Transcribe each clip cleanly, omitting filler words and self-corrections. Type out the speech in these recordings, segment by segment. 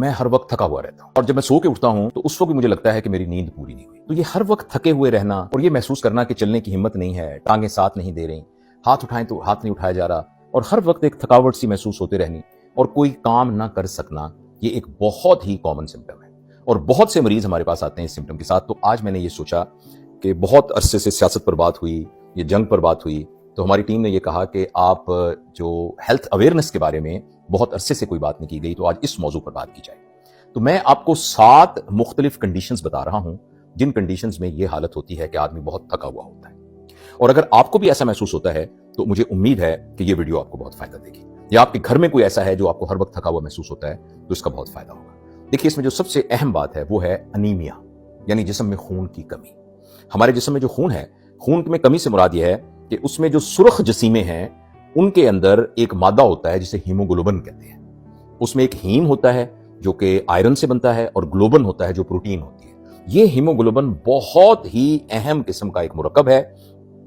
मैं हर वक्त थका हुआ रहता हूँ और जब मैं सो के उठता हूँ तो उस वक्त मुझे लगता है कि मेरी नींद पूरी नहीं हुई। तो ये हर वक्त थके हुए रहना और ये महसूस करना कि चलने की हिम्मत नहीं है, टांगे साथ नहीं दे रही, हाथ उठाएं तो हाथ नहीं उठाया जा रहा, और हर वक्त एक थकावट सी महसूस होते रहनी और कोई काम ना कर सकना, ये एक बहुत ही कॉमन सिम्टम है और बहुत से मरीज हमारे पास आते हैं इस सिम्टम के साथ। तो आज मैंने ये सोचा कि बहुत अरसे से सियासत पर बात हुई, ये जंग पर बात हुई, तो हमारी टीम ने ये कहा कि आप जो हेल्थ अवेयरनेस के बारे में बहुत अरसे से कोई बात नहीं की गई, तो आज इस मौजू पर बात की जाए। तो मैं आपको 7 मुख्तलिफ कंडीशंस बता रहा हूं जिन कंडीशंस में ये हालत होती है कि आदमी बहुत थका हुआ होता है। और अगर आपको भी ऐसा महसूस होता है तो मुझे उम्मीद है कि ये वीडियो आपको बहुत फायदा देगी, या आपके घर में कोई ऐसा है जो आपको हर वक्त थका हुआ महसूस होता है तो इसका बहुत फायदा होगा। देखिए, इसमें जो सबसे अहम बात है वो है अनीमिया, यानी जिस्म में खून की कमी। हमारे जिस्म में जो खून है, खून में कमी से मुराद यह है कि उसमें जो सुर्ख जसीमें हैं उनके अंदर एक मादा होता है जिसे हीमोग्लोबिन कहते हैं। उसमें एक हीम होता है जो कि आयरन से बनता है और ग्लोबन होता है जो प्रोटीन होती है। ये हीमोग्लोबिन बहुत ही अहम किस्म का एक मुरक्कब है।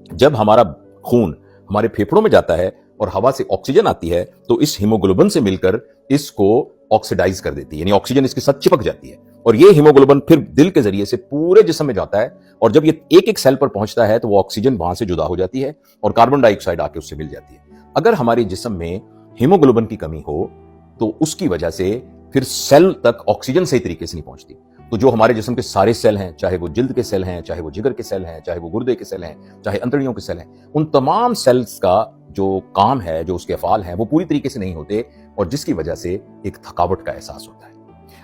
जब हमारा खून हमारे फेफड़ों में जाता है और हवा से ऑक्सीजन आती है तो इस हीमोग्लोबिन से मिलकर इसको ऑक्सीडाइज कर देती है, यानी ऑक्सीजन इसके साथ चिपक जाती है और ये हीमोग्लोबिन फिर दिल के जरिए से पूरे जिस्म में जाता है और जब ये एक एक सेल पर पहुंचता है तो वो ऑक्सीजन वहां से जुदा हो जाती है और कार्बन डाइऑक्साइड आके उससे मिल जाती है। अगर हमारे जिस्म में हीमोग्लोबिन की कमी हो तो उसकी वजह से फिर सेल तक ऑक्सीजन सही तरीके से नहीं पहुंचती। तो जो हमारे जिस्म के सारे सेल हैं, चाहे वो जिल्द के सेल हैं, चाहे वो जिगर के सेल हैं, चाहे वो गुर्दे के सेल हैं, चाहे अंतड़ियों के सेल हैं, उन तमाम सेल्स का जो काम है, जो उसके अफ़ाल हैं, वो पूरी तरीके से नहीं होते और जिसकी वजह से एक थकावट का एहसास होता है।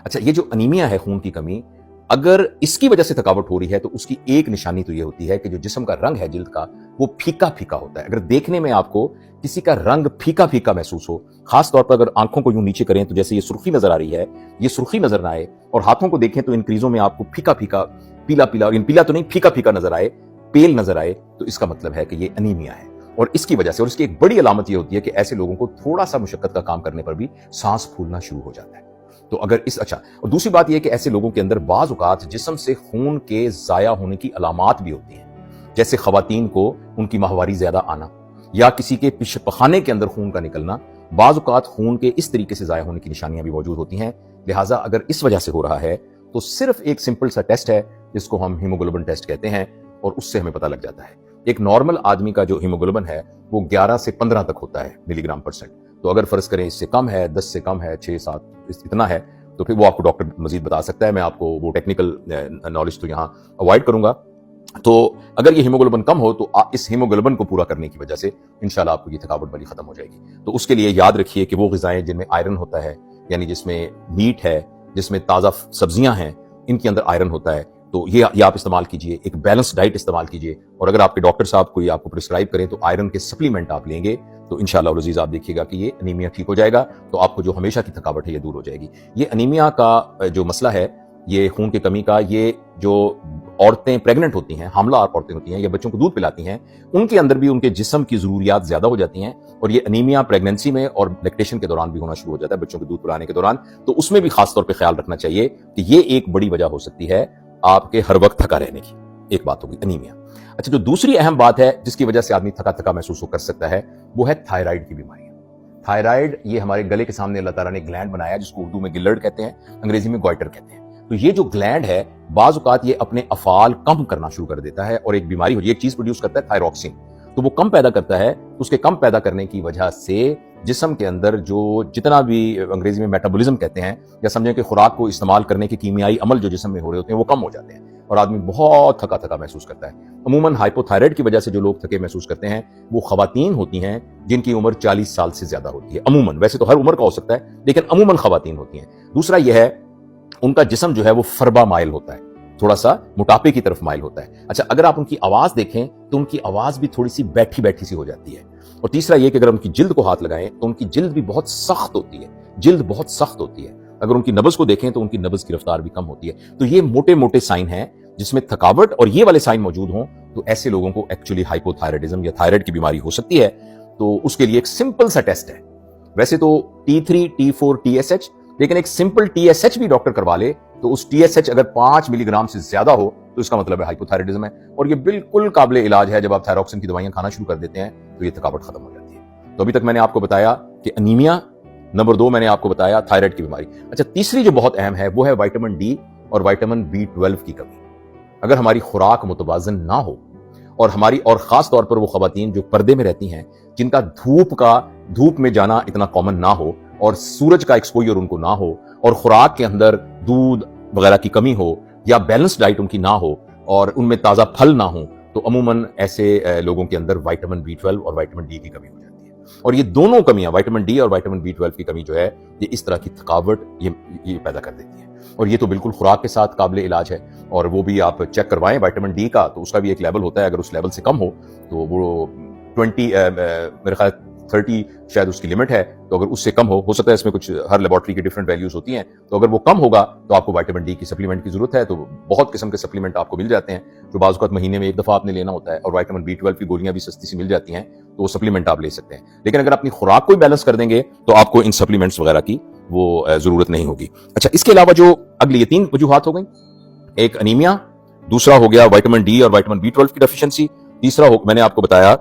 अच्छा, ये जो अनीमिया है, खून की कमी, अगर इसकी वजह से थकावट हो रही है तो उसकी एक निशानी तो ये होती है कि जो जिस्म का रंग है जिल्द का वो फीका फीका होता है। अगर देखने में आपको किसी का रंग फीका फीका महसूस हो, खास तौर पर अगर आंखों को यूं नीचे करें तो जैसे ये सुर्खी नजर आ रही है, ये सुर्खी नजर ना आए, और हाथों को देखें तो इन क्रीजों में आपको फीका फीका, पीला पीला, इन पीला तो नहीं, फीका फीका नजर आए, पेल नजर आए, तो इसका मतलब है कि ये अनीमिया है। और इसकी वजह से, और इसकी एक बड़ी अलामत ये होती है कि ऐसे लोगों को थोड़ा सा मुशक्कत का काम करने पर भी सांस फूलना शुरू हो जाता है। तो अगर और दूसरी बात यह है कि ऐसे लोगों के अंदर बाज़ औक़ात जिस्म से खून के ज़ाया होने की अलामात भी होती हैं, जैसे ख़वातीन को उनकी माहवारी ज़्यादा आना या किसी के पखाने के अंदर खून का निकलना, बाज़ औक़ात खून के इस तरीके से ज़ाया होने की निशानियां भी मौजूद होती हैं। लिहाजा अगर इस वजह से हो रहा है तो सिर्फ एक सिंपल सा टेस्ट है जिसको हम हीमोग्लोबिन टेस्ट कहते हैं और उससे हमें पता लग जाता है। एक नॉर्मल आदमी का जो हीमोग्लोबिन है वो 11 से 15 तक होता है मिलीग्राम %। तो अगर फर्ज करें इससे कम है, 10 से कम है, 6-7 इतना है, तो फिर वो आपको डॉक्टर मजीद बता सकता है। मैं आपको वो टेक्निकल नॉलेज तो यहाँ अवॉइड करूंगा। तो अगर ये हीमोग्लोबिन कम हो तो इस हीमोग्लोबिन को पूरा करने की वजह से इंशाल्लाह आपको ये थकावट बड़ी खत्म हो जाएगी। तो उसके लिए याद रखिए कि वो ग़िज़ाएं जिनमें आयरन होता है, यानी जिसमें मीट है, जिसमें ताज़ा सब्जियां हैं, इनके अंदर आयरन होता है, तो ये आप इस्तेमाल कीजिए। एक बैलेंस डाइट इस्तेमाल कीजिए और अगर आपके डॉक्टर साहब कोई आपको प्रिस्क्राइब करें तो आयरन के सप्लीमेंट आप लेंगे तो इंशाअल्लाह अज़ीज़ आप देखिएगा कि ये अनीमिया ठीक हो जाएगा, तो आपको जो हमेशा की थकावट है ये दूर हो जाएगी। ये अनीमिया का जो मसला है, ये खून की कमी का, ये जो औरतें प्रेग्नेंट होती हैं, हामला औरतें होती हैं या बच्चों को दूध पिलाती हैं, उनके अंदर भी उनके जिस्म की ज़रूरियात ज़्यादा हो जाती हैं और ये अनीमिया प्रेगनेंसी में और लैक्टेशन के दौरान भी होना शुरू हो जाता है, बच्चों को दूध पिलाने के दौरान। तो उसमें भी खास तौर पर ख्याल रखना चाहिए कि ये एक बड़ी वजह हो सकती है आपके हर वक्त थका रहने की। एक बात होगी अनीमिया। अच्छा, जो दूसरी अहम बात है जिसकी वजह से आदमी थका थका महसूस कर सकता है वो है थायराइड की बीमारी। थायराइड, ये हमारे गले के सामने अल्लाह ताला ने ग्लैंड बनाया जिसको उर्दू में गिल्लर्ड कहते हैं, अंग्रेजी में गॉइटर कहते हैं। तो ये जो ग्लैंड है बाज़ औक़ात ये अपने अफ़ाल कम करना शुरू कर देता है और एक बीमारी हो, एक चीज प्रोड्यूस करता है थायरॉक्सिन, तो वो कम पैदा करता है। उसके कम पैदा करने की वजह से जिस्म के अंदर जो जितना भी अंग्रेजी में मेटाबॉलिज्म कहते हैं, या समझें कि खुराक को इस्तेमाल करने के कीमियाई अमल जो जिस्म में हो रहे होते हैं वो कम हो जाते हैं और आदमी बहुत थका थका महसूस करता है। अमूमन हाइपोथायराइड की वजह से जो लोग थके महसूस करते हैं वो खवातीन होती हैं जिनकी उम्र 40 साल से ज्यादा होती है। अमूमन, वैसे तो हर उम्र का हो सकता है लेकिन अमूमन खवातीन होती हैं। दूसरा यह है उनका जिस्म जो है वो फरबा माइल होता है, थोड़ा सा मोटापे की तरफ माइल होता है। अच्छा, अगर आप उनकी आवाज देखें तो उनकी आवाज भी थोड़ी सी बैठी बैठी सी हो जाती है। और तीसरा यह कि अगर उनकी जिल्द को हाथ लगाएं तो उनकी जिल्द भी बहुत सख्त होती है, जिल्द बहुत सख्त होती है। अगर उनकी नब्ज को देखें तो उनकी नब्ज की रफ्तार भी कम होती है। तो ये मोटे मोटे साइन हैं जिसमें थकावट और ये वाले साइन मौजूद हों तो ऐसे लोगों को एक्चुअली हाइपोथायराइडिज्म या थायराइड की बीमारी हो सकती है। तो उसके लिए एक सिंपल सा टेस्ट है, वैसे तो T3, T4, TSH, लेकिन एक सिंपल TSH भी डॉक्टर करवा ले तो उस TSH अगर 5 मिलीग्राम से ज्यादा हो तो इसका मतलब है हाइपोथायराइडिज्म है और ये बिल्कुल काबिल इलाज है। जब आप थायरॉक्सिन की दवाइयां खाना शुरू कर देते हैं तो ये थकावट खत्म हो जाती है। तो अभी तक मैंने आपको बताया कि अनीमिया, नंबर 2 मैंने आपको बताया थायराइड की बीमारी। अच्छा, तीसरी जो बहुत अहम है वो है विटामिन डी और विटामिन B12 की कमी। अगर हमारी खुराक मुतवाजन ना हो और खास तौर पर वो खवातीन जो पर्दे में रहती हैं, जिनका धूप में जाना इतना कॉमन ना हो और सूरज का एक्सपोजर उनको ना हो और खुराक के अंदर दूध वगैरह की कमी हो या बैलेंस डाइट उनकी ना हो और उनमें ताजा फल ना हो, तो अमूमन ऐसे लोगों के अंदर विटामिन B12 और विटामिन डी की कमी हो जाती है। और ये दोनों कमियां, विटामिन डी और विटामिन B12 की कमी जो है, ये इस तरह की थकावट ये पैदा कर देती है। और ये तो बिल्कुल खुराक के साथ काबिल इलाज है, और वो भी आप चेक करवाएं विटामिन डी का, तो उसका भी एक लेवल होता है। अगर उस लेवल से कम हो तो वो 20 मेरे ख्याल 30 शायद उसकी लिमिट है, तो अगर उससे कम हो सकता है, इसमें कुछ हर लेबोरेटरी की डिफरेंट वैल्यूज होती हैं, तो अगर वो कम होगा तो आपको विटामिन डी की सप्लीमेंट की जरूरत है। तो बहुत किस्म के सप्लीमेंट आपको मिल जाते हैं जो बाज़ औक़ात महीने में एक दफा आपने लेना होता है, और विटामिन B12 की गोलियां भी सस्ती सी मिल जाती हैं, तो वो सप्लीमेंट आप ले सकते हैं। लेकिन अगर अपनी खुराक को बैलेंस कर देंगे तो आपको इन सप्लीमेंट्स वगैरह की वो जरूरत नहीं होगी। अच्छा, इसके अलावा जो अगली ये 3 वजूहात हो गई, एक अनीमिया, दूसरा हो गया विटामिन डी और विटामिन B12 की डेफिशिएंसी, तीसरा मैंने आपको बताया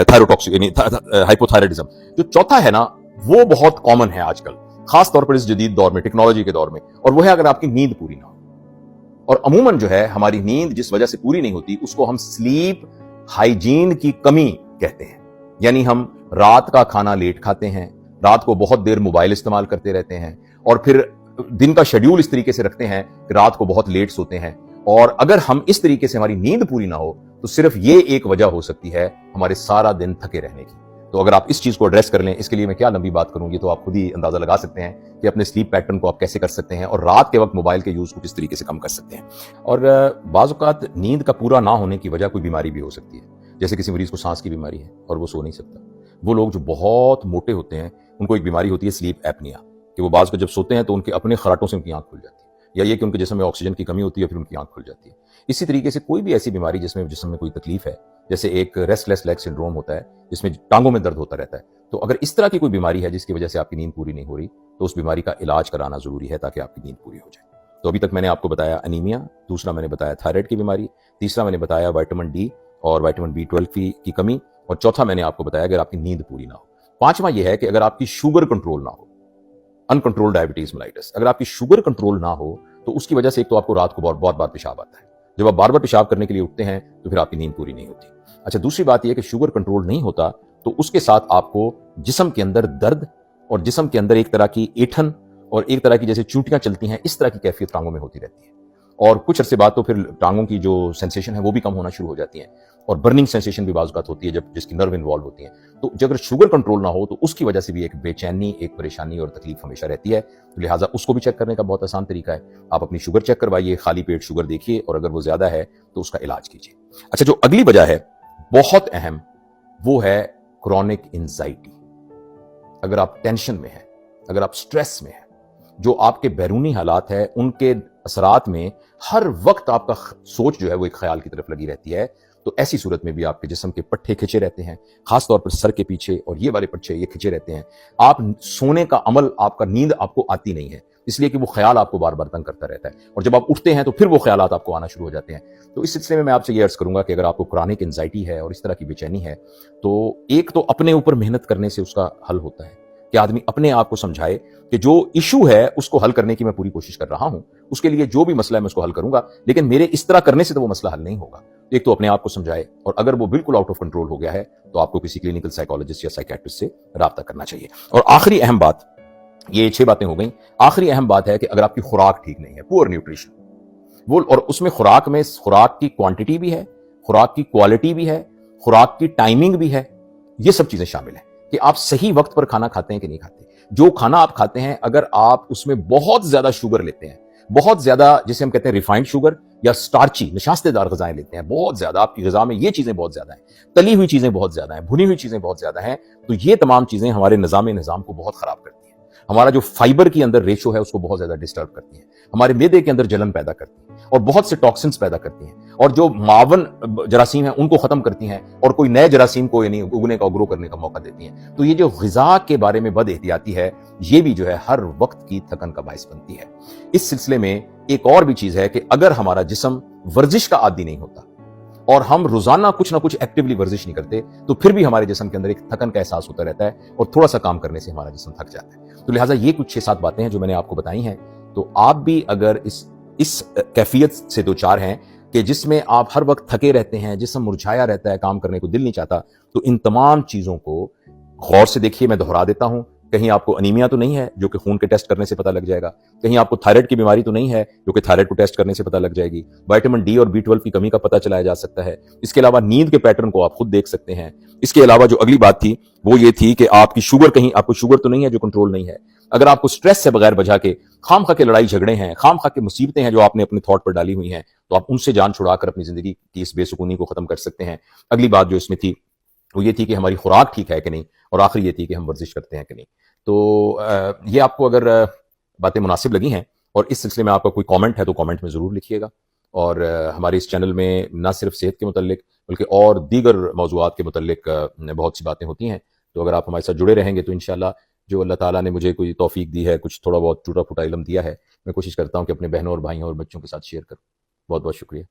थायरोटॉक्सिक यानी हाइपोथायराइडिज्म। जो चौथा है ना, वो बहुत कॉमन है आजकल, खास तौर पर इस जदीद दौर में, टेक्नोलॉजी के दौर में, और वो है अगर आपकी नींद पूरी ना हो। और अमूमन जो है हमारी नींद जिस वजह से पूरी नहीं होती, उसको हम स्लीप हाइजीन की कमी कहते हैं। यानी हम रात का खाना लेट खाते हैं, रात को बहुत देर मोबाइल इस्तेमाल करते रहते हैं, और फिर दिन का शेड्यूल इस तरीके से रखते हैं कि रात को बहुत लेट सोते हैं। और अगर हम इस तरीके से हमारी नींद पूरी ना हो, तो सिर्फ ये एक वजह हो सकती है हमारे सारा दिन थके रहने की। तो अगर आप इस चीज को एड्रेस कर लें, इसके लिए मैं क्या लंबी बात करूंगी, तो आप खुद ही अंदाजा लगा सकते हैं कि अपने स्लीप पैटर्न को आप कैसे कर सकते हैं और रात के वक्त मोबाइल के यूज को किस तरीके से कम कर सकते हैं। और बाज़ औक़ात नींद का पूरा ना होने की वजह कोई बीमारी भी हो सकती है। जैसे किसी मरीज को सांस की बीमारी है और वो सो नहीं सकता। वो लोग जो बहुत मोटे होते हैं, उनको एक बीमारी होती है स्लीप एपनिया, कि वो बाज़ को जब सोते हैं तो उनके अपने खराटों से उनकी आंख खुल जाती है, या ये कि उनके जिस्म में ऑक्सीजन की कमी होती है, फिर उनकी आंख खुल जाती है। इसी तरीके से कोई भी ऐसी बीमारी जिसमें जिस्म में कोई तकलीफ है, जैसे एक रेस्टलेस लेग सिंड्रोम होता है जिसमें टांगों में दर्द होता रहता है, तो अगर इस तरह की कोई बीमारी है जिसकी वजह से आपकी नींद पूरी नहीं हो रही, तो उस बीमारी का इलाज कराना जरूरी है ताकि आपकी नींद पूरी हो जाए। तो अभी तक मैंने आपको बताया अनीमिया, दूसरा मैंने बताया थायराइड की बीमारी, तीसरा मैंने बताया विटामिन डी और विटामिन B12 की कमी, और चौथा मैंने आपको बताया अगर आपकी नींद पूरी ना हो। पांचवा यह है कि अगर आपकी शुगर कंट्रोल ना हो, अनकंट्रोल्ड डायबिटीज मेलाइटस, अगर आपकी शुगर कंट्रोल ना हो तो उसकी वजह से एक तो आपको रात को बहुत बार पेशाब आता है। जब आप बार बार पेशाब करने के लिए उठते हैं तो फिर आपकी नींद पूरी नहीं होती। अच्छा, दूसरी बात यह कि शुगर कंट्रोल नहीं होता तो उसके साथ आपको जिस्म के अंदर दर्द और जिस्म के अंदर एक तरह की ऐंठन और एक तरह की जैसे चूंटियां चलती हैं, इस तरह की कैफियत टांगों में होती रहती है। और कुछ अरसे बाद तो फिर टांगों की जो सेंसेशन है वो भी कम होना शुरू हो जाती है, और बर्निंग सेंसेशन भी बाज़ औक़ात होती है जब जिसकी नर्व इन्वॉल्व होती है। तो जब अगर शुगर कंट्रोल ना हो तो उसकी वजह से भी एक बेचैनी, एक परेशानी और तकलीफ हमेशा रहती है। तो लिहाजा उसको भी चेक करने का बहुत आसान तरीका है, आप अपनी शुगर चेक करवाइए, खाली पेट शुगर देखिए, और अगर वो ज्यादा है तो उसका इलाज कीजिए। अच्छा, जो अगली वजह है बहुत अहम, वो है क्रॉनिक एंजाइटी। अगर आप टेंशन में हैं, अगर आप स्ट्रेस में हैं, जो आपके बैरूनी हालात है उनके असरात में हर वक्त आपका सोच जो है वो एक ख्याल की तरफ लगी रहती है, तो ऐसी सूरत में भी आपके जिस्म के पट्टे खिंचे रहते हैं, खासतौर पर सर के पीछे, और ये वाले पट्टे ये खिंचे रहते हैं। आप सोने का अमल, आपका नींद आपको आती नहीं है, इसलिए कि वो ख्याल आपको बार बार तंग करता रहता है, और जब आप उठते हैं तो फिर वो ख्यालात आपको आना शुरू हो जाते हैं। तो इस सिलसिले में मैं आपसे ये अर्ज करूंगा कि अगर आपको क्रॉनिक एंजाइटी है और इस तरह की बेचैनी है, तो एक तो अपने ऊपर मेहनत करने से उसका हल होता है कि आदमी अपने आप को समझाए कि जो इशू है उसको हल करने की मैं पूरी कोशिश कर रहा हूं, उसके लिए जो भी मसला है मैं उसको हल करूंगा, लेकिन मेरे इस तरह करने से तो वो मसला हल नहीं होगा। एक तो अपने आप को समझाए, और अगर वो बिल्कुल आउट ऑफ कंट्रोल हो गया है तो आपको किसी क्लिनिकल साइकोलॉजिस्ट या साइकियाट्रिस्ट से राब्ता करना चाहिए। और आखिरी अहम बात, ये 6 बातें हो गई, आखिरी अहम बात है कि अगर आपकी खुराक ठीक नहीं है, पुअर न्यूट्रिशन, वो, और उसमें खुराक में खुराक की क्वांटिटी भी है, खुराक की क्वालिटी भी है, खुराक की टाइमिंग भी है, ये सब चीजें शामिल हैं कि आप सही वक्त पर खाना खाते हैं कि नहीं खाते। जो खाना आप खाते हैं, अगर आप उसमें बहुत ज्यादा शुगर लेते हैं, बहुत ज्यादा जिसे हम कहते हैं रिफाइंड शुगर या स्टार्ची नशास्तेदार गजाएं लेते हैं, बहुत ज्यादा आपकी गजा में ये चीजें बहुत ज्यादा हैं, तली हुई चीजें बहुत ज्यादा हैं, भुनी हुई चीजें बहुत ज्यादा हैं, तो ये तमाम चीजें हमारे निजाम को बहुत खराब करती हैं। हमारा जो फाइबर की अंदर रेशो है उसको बहुत ज्यादा डिस्टर्ब करती है, हमारे मैदे के अंदर जलन पैदा करती है, और बहुत से टॉक्सिन्स पैदा करती हैं, और जो मावन जरासीम है उनको खत्म करती हैं, और कोई नए जरासीम को यानी उगने का, ग्रो करने का मौका देती हैं। तो ये जो ग़िज़ा के बारे में बद एहतियाती है, ये भी जो है हर वक्त की थकन का बाइस बनती है। इस सिलसिले में एक और भी चीज है कि अगर हमारा जिस्म वर्जिश का आदी नहीं होता, اور ہم روزانہ کچھ نہ کچھ ایکٹیولی ورزش نہیں کرتے تو پھر بھی ہمارے جسم کے اندر ایک تھکن کا احساس ہوتا رہتا ہے اور تھوڑا سا کام کرنے سے ہمارا جسم تھک جاتا ہے. تو لہٰذا یہ کچھ 6-7 باتیں ہیں جو میں نے آپ کو بتائی ہیں. تو آپ بھی اگر اس کیفیت سے دوچار ہیں کہ جس میں آپ ہر وقت تھکے رہتے ہیں, جسم مرجھایا رہتا ہے, کام کرنے کو دل نہیں چاہتا, تو ان تمام چیزوں کو غور سے دیکھیے. میں دہرا دیتا ہوں, کہیں آپ کو انیمیا تو نہیں ہے جو کہ خون کے ٹیسٹ کرنے سے پتہ لگ جائے گا, کہیں آپ کو تھائرائڈ کی بیماری تو نہیں ہے جو کہ تھائرائڈ کو ٹیسٹ کرنے سے پتہ لگ جائے گی, وٹامن ڈی اور B12 کی کمی کا پتہ چلایا جا سکتا ہے. اس کے علاوہ نیند کے پیٹرن کو آپ خود دیکھ سکتے ہیں. اس کے علاوہ جو اگلی بات تھی وہ یہ تھی کہ آپ کی شوگر, کہیں آپ کو شوگر تو نہیں ہے جو کنٹرول نہیں ہے. اگر آپ کو سٹریس سے بغیر وجہ کے خام خواہ کے لڑائی جھگڑے ہیں, خام خواہ کے مصیبتیں ہیں جو آپ نے اپنے تھاٹ پر ڈالی ہوئی ہیں, تو آپ ان سے جان چھڑا کر اپنی زندگی کی اس بے سکونی کو ختم کر سکتے ہیں. اگلی بات جو اس میں تھی وہ یہ تھی کہ ہماری خوراک ٹھیک ہے کہ نہیں, اور آخری یہ تھی کہ ہم ورزش کرتے ہیں کہ نہیں. تو یہ آپ کو اگر باتیں مناسب لگی ہیں اور اس سلسلے میں آپ کا کوئی کامنٹ ہے تو کامنٹ میں ضرور لکھیے گا. اور ہمارے اس چینل میں نہ صرف صحت کے متعلق بلکہ اور دیگر موضوعات کے متعلق بہت سی باتیں ہوتی ہیں. تو اگر آپ ہمارے ساتھ جڑے رہیں گے تو انشاءاللہ جو اللہ تعالیٰ نے مجھے کوئی توفیق دی ہے, کچھ تھوڑا بہت ٹوٹا پھوٹا علم دیا ہے, میں کوشش کرتا ہوں کہ اپنے بہنوں اور بھائیوں اور بچوں کے ساتھ شیئر کروں. بہت بہت شکریہ.